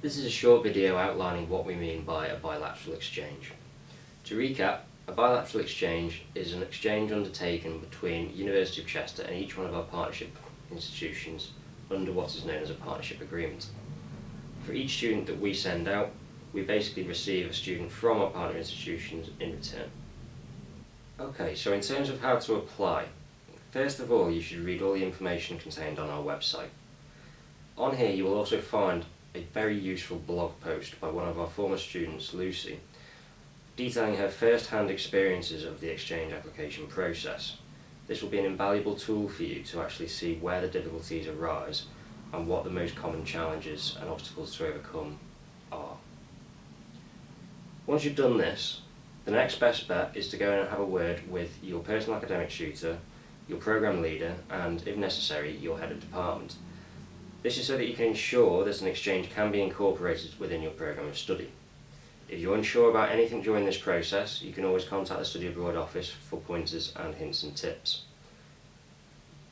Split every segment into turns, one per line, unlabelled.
This is a short video outlining what we mean by a bilateral exchange. To recap, a bilateral exchange is an exchange undertaken between University of Chester and each one of our partnership institutions under what is known as a partnership agreement. For each student that we send out, we basically receive a student from our partner institutions in return. Okay, so in terms of how to apply, first of all you should read all the information contained on our website. On here you will also find a very useful blog post by one of our former students, Lucy, detailing her first-hand experiences of the exchange application process. This will be an invaluable tool for you to actually see where the difficulties arise and what the most common challenges and obstacles to overcome are. Once you've done this, the next best bet is to go and have a word with your personal academic tutor, your programme leader and, if necessary, your head of department. This is so that you can ensure that an exchange can be incorporated within your programme of study. If you're unsure about anything during this process, you can always contact the Study Abroad office for pointers and hints and tips.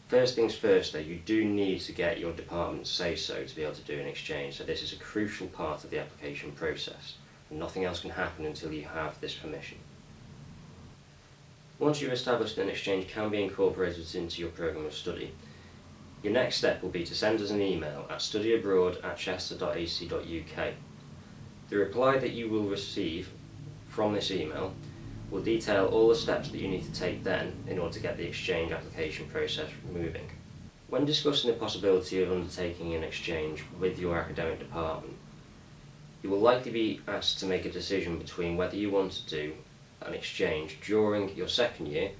First things first though, you do need to get your department say-so to be able to do an exchange, so this is a crucial part of the application process, and nothing else can happen until you have this permission. Once you've established that an exchange can be incorporated into your programme of study, your next step will be to send us an email at studyabroad@chester.ac.uk. The reply that you will receive from this email will detail all the steps that you need to take then in order to get the exchange application process moving. When discussing the possibility of undertaking an exchange with your academic department, you will likely be asked to make a decision between whether you want to do an exchange during your second year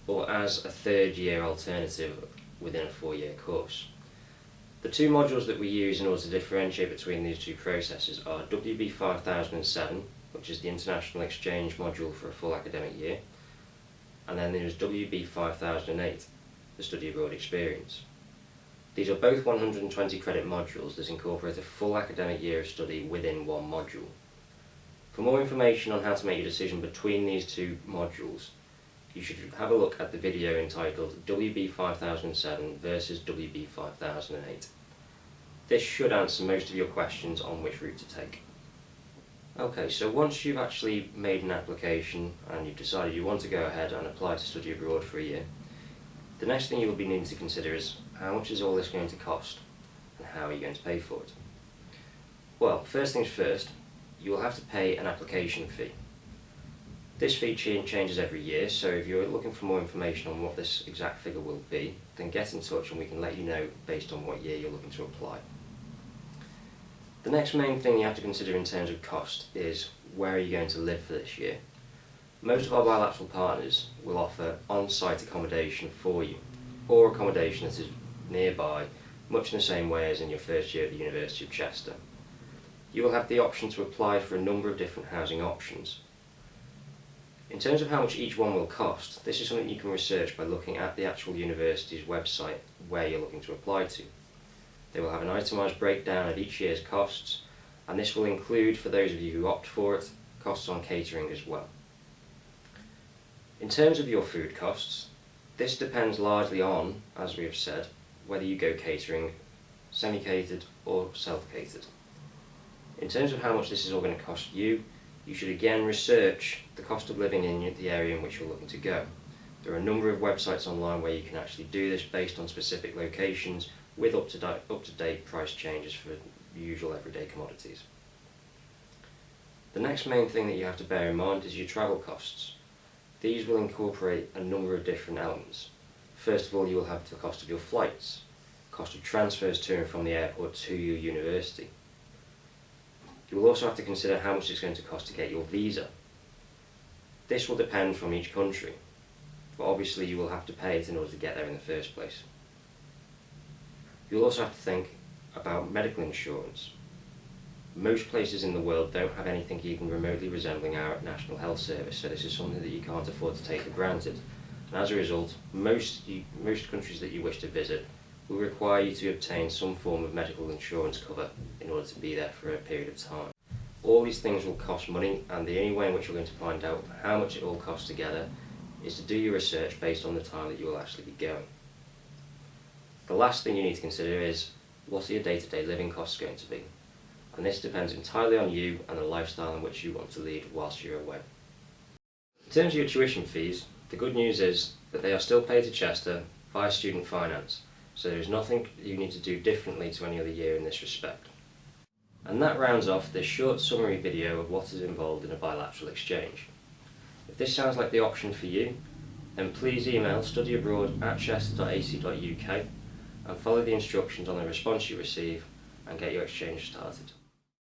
or as a third year alternative within a 4-year course. The two modules that we use in order to differentiate between these two processes are WB 5007, which is the International Exchange module for a full academic year, and then there's WB 5008, the Study Abroad Experience. These are both 120 credit modules that incorporate a full academic year of study within one module. For more information on how to make a decision between these two modules, you should have a look at the video entitled WB 5007 versus WB 5008. This should answer most of your questions on which route to take. Okay, so once you've actually made an application and you've decided you want to go ahead and apply to study abroad for a year, the next thing you will be needing to consider is how much is all this going to cost and how are you going to pay for it? Well, first things first, you will have to pay an application fee. This fee changes every year, so if you're looking for more information on what this exact figure will be, then get in touch and we can let you know based on what year you're looking to apply. The next main thing you have to consider in terms of cost is where are you going to live for this year. Most of our bilateral partners will offer on-site accommodation for you, or accommodation that is nearby, much in the same way as in your first year at the University of Chester. You will have the option to apply for a number of different housing options. In terms of how much each one will cost, this is something you can research by looking at the actual university's website where you're looking to apply to. They will have an itemised breakdown of each year's costs, and this will include, for those of you who opt for it, costs on catering as well. In terms of your food costs, this depends largely on, as we have said, whether you go catering, semi-catered or self-catered. In terms of how much this is all going to cost you, you should again research the cost of living in the area in which you're looking to go. There are a number of websites online where you can actually do this based on specific locations with up-to-date price changes for usual everyday commodities. The next main thing that you have to bear in mind is your travel costs. These will incorporate a number of different elements. First of all, you will have the cost of your flights, cost of transfers to and from the airport to your university. You will also have to consider how much it's going to cost to get your visa. This will depend from each country, but obviously you will have to pay it in order to get there in the first place. You'll also have to think about medical insurance. Most places in the world don't have anything even remotely resembling our National Health Service, so this is something that you can't afford to take for granted. And as a result, most countries that you wish to visit will require you to obtain some form of medical insurance cover in order to be there for a period of time. All these things will cost money, and the only way in which you're going to find out how much it all costs together is to do your research based on the time that you will actually be going. The last thing you need to consider is, what are your day-to-day living costs going to be? and this depends entirely on you and the lifestyle in which you want to lead whilst you're away. In terms of your tuition fees, the good news is that they are still paid to Chester via student finance, so there is nothing you need to do differently to any other year in this respect. And that rounds off this short summary video of what is involved in a bilateral exchange. If this sounds like the option for you, then please email studyabroad@chester.ac.uk and follow the instructions on the response you receive and get your exchange started.